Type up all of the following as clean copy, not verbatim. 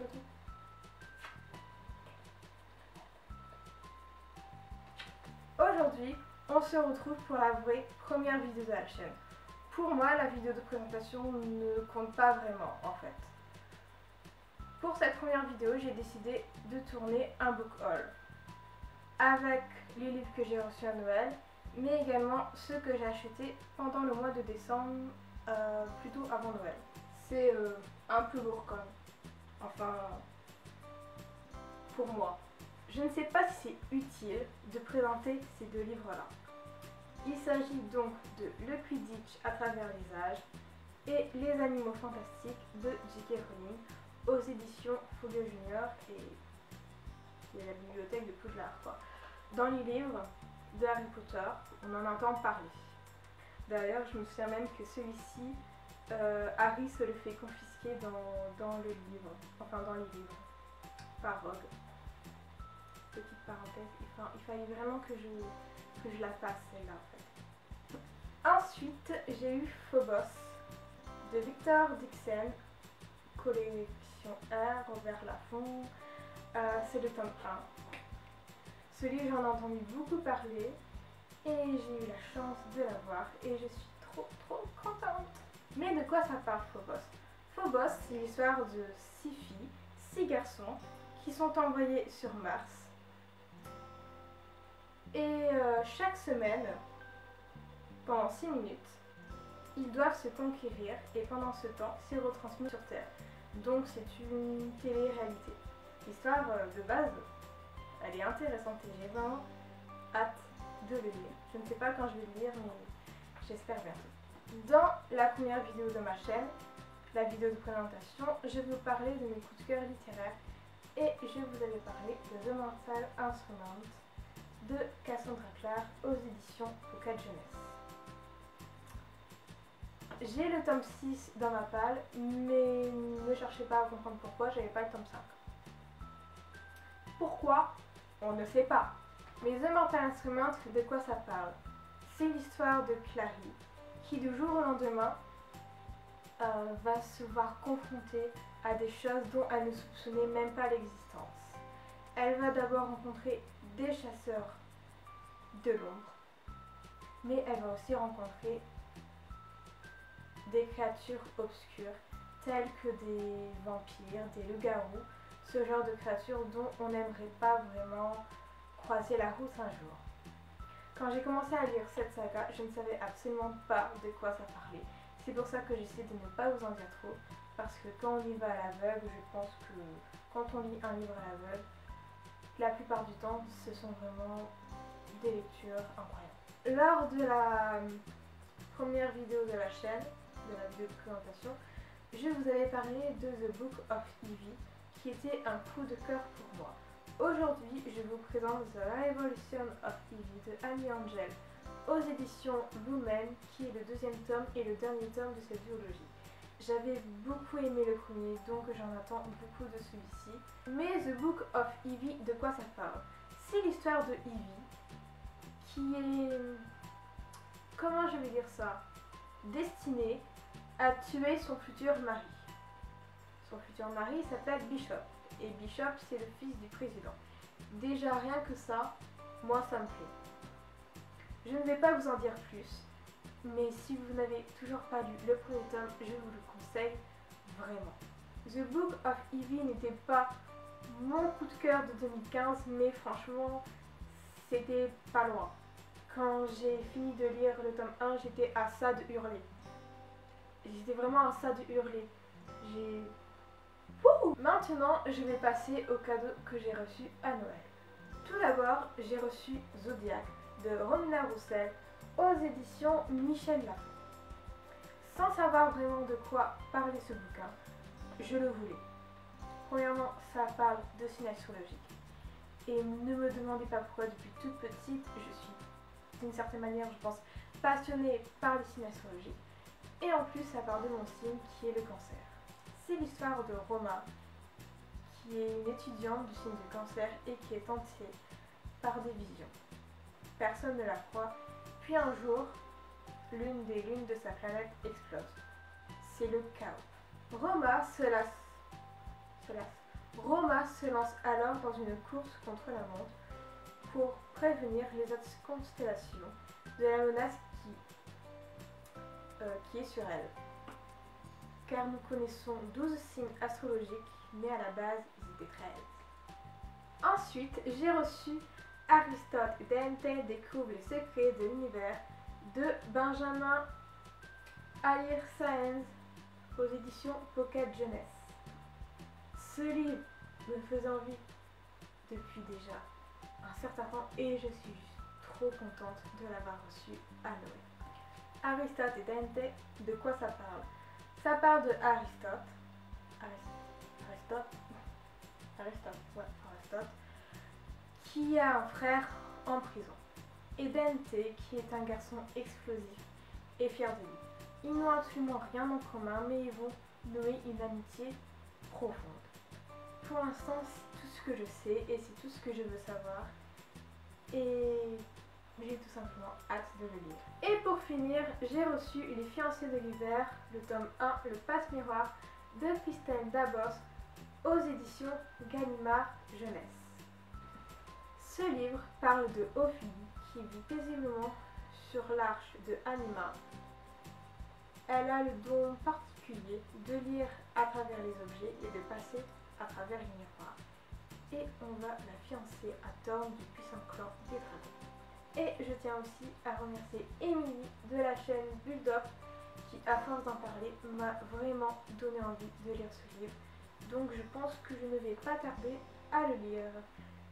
aujourd'hui. Aujourd'hui, on se retrouve pour la vraie première vidéo de la chaîne. Pour moi, la vidéo de présentation ne compte pas vraiment en fait. Pour cette première vidéo, j'ai décidé de tourner un book haul avec les livres que j'ai reçus à Noël, mais également ceux que j'ai achetés pendant le mois de décembre, plutôt avant Noël. C'est un peu lourd quand même, enfin pour moi. Je ne sais pas si c'est utile de présenter ces deux livres-là. Il s'agit donc de Le Quidditch à travers les âges et Les Animaux Fantastiques de J.K. Rowling aux éditions Folio Junior et la bibliothèque de Poudlard, quoi. Dans les livres de Harry Potter, on en entend parler. D'ailleurs, je me souviens même que celui-ci, Harry se le fait confisquer dans le livre, enfin dans les livres, par Rogue. Petite parenthèse, il fallait vraiment que je la fasse celle-là en fait. Ensuite, j'ai eu Phobos de Victor Dixon, collection R, Robert Laffont. C'est le tome 1. Ce livre, j'en ai entendu beaucoup parler et j'ai eu la chance de l'avoir et je suis trop contente. Mais de quoi ça parle Phobos? Phobos, c'est l'histoire de 6 filles, 6 garçons qui sont envoyés sur Mars. Et chaque semaine, pendant 6 minutes, ils doivent se conquérir et pendant ce temps, c'est retransmis sur Terre. Donc c'est une télé-réalité. L'histoire de base, elle est intéressante et j'ai vraiment hâte de le lire. Je ne sais pas quand je vais le lire, mais j'espère bientôt. Dans la première vidéo de ma chaîne, la vidéo de présentation, je vais vous parler de mes coups de cœur littéraires et je vous avais parlé de The Mental Instrument de Cassandra Clare aux éditions Pocket Jeunesse. J'ai le tome 6 dans ma palle, mais ne cherchez pas à comprendre pourquoi, j'avais pas le tome 5. Pourquoi? On ne sait pas. Mais The Mental Instrument, de quoi ça parle? C'est l'histoire de Clary, qui du jour au lendemain va se voir confrontée à des choses dont elle ne soupçonnait même pas l'existence. Elle va d'abord rencontrer des chasseurs de l'ombre, mais elle va aussi rencontrer des créatures obscures telles que des vampires, des loups-garous, ce genre de créatures dont on n'aimerait pas vraiment croiser la route un jour. Quand j'ai commencé à lire cette saga, je ne savais absolument pas de quoi ça parlait. C'est pour ça que j'essaie de ne pas vous en dire trop, parce que quand on y va à l'aveugle, je pense que quand on lit un livre à l'aveugle, la plupart du temps, ce sont vraiment des lectures incroyables. Lors de la première vidéo de la chaîne, de la vidéo de présentation, je vous avais parlé de The Book of Evie, qui était un coup de cœur pour moi. Aujourd'hui, je vous présente The Revolution of Evie de Annie Angel aux éditions Lumen, qui est le deuxième tome et le dernier tome de cette duologie. J'avais beaucoup aimé le premier, donc j'en attends beaucoup de celui-ci. Mais The Book of Evie, de quoi ça parle? C'est l'histoire de Evie, qui est... comment je vais dire ça? Destinée à tuer son futur mari. Son futur mari s'appelle Bishop. Et Bishop, c'est le fils du président. Déjà, rien que ça, moi, ça me plaît. Je ne vais pas vous en dire plus, mais si vous n'avez toujours pas lu le premier tome, je vous le conseille vraiment. The Book of Evie n'était pas mon coup de cœur de 2015, mais franchement, c'était pas loin. Quand j'ai fini de lire le tome 1, j'étais à ça de hurler. J'étais vraiment à ça de hurler. Maintenant, je vais passer au cadeau que j'ai reçu à Noël. Tout d'abord, j'ai reçu Zodiac de Romina Roussel aux éditions Michel Lafon. Sans savoir vraiment de quoi parlait ce bouquin, je le voulais. Premièrement, ça parle de signes astrologiques. Et ne me demandez pas pourquoi, depuis toute petite, je suis d'une certaine manière, je pense, passionnée par les signes astrologiques. Et en plus, ça parle de mon signe qui est le cancer. C'est l'histoire de Roma, qui est une étudiante du signe de cancer et qui est hantée par des visions. Personne ne la croit, puis un jour, l'une des lunes de sa planète explose. C'est le chaos. Roma se lasse Roma se lance alors dans une course contre la montre pour prévenir les autres constellations de la menace qui est sur elle. Car nous connaissons 12 signes astrologiques, mais à la base, ils étaient 13. Ensuite, j'ai reçu Aristote et Dante découvrent les secrets de l'univers de Benjamin Alire Sáenz aux éditions Pocket Jeunesse. Ce livre me faisait envie depuis déjà un certain temps et je suis trop contente de l'avoir reçu à Noël. Aristote et Dante, de quoi ça parle? Ça parle de Aristote, qui a un frère en prison, et Dante, qui est un garçon explosif et fier de lui. Ils n'ont absolument rien en commun, mais ils vont nouer une amitié profonde. Pour l'instant, c'est tout ce que je sais et c'est tout ce que je veux savoir. Et j'ai tout simplement hâte de le lire. Et pour finir, j'ai reçu Les fiancés de l'hiver, le tome 1, Le passe-miroir de Christine Dabos aux éditions Gallimard Jeunesse. Ce livre parle de Ophélie qui vit paisiblement sur l'arche de Anima. Elle a le don particulier de lire à travers les objets et de passer à travers les miroirs. Et on va la fiancer à Thorn du puissant clan des dragons. Et je tiens aussi à remercier Émilie de la chaîne Bulldog qui, à force d'en parler, m'a vraiment donné envie de lire ce livre. Donc je pense que je ne vais pas tarder à le lire.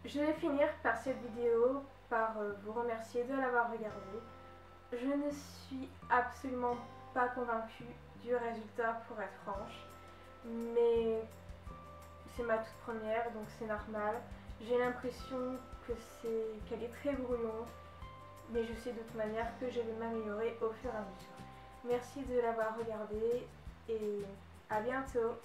Je vais finir par cette vidéo par vous remercier de l'avoir regardé. Je ne suis absolument pas convaincue du résultat pour être franche, mais c'est ma toute première donc c'est normal. J'ai l'impression qu'elle est très brouillon, mais je sais de toute manière que je vais m'améliorer au fur et à mesure. Merci de l'avoir regardé et à bientôt.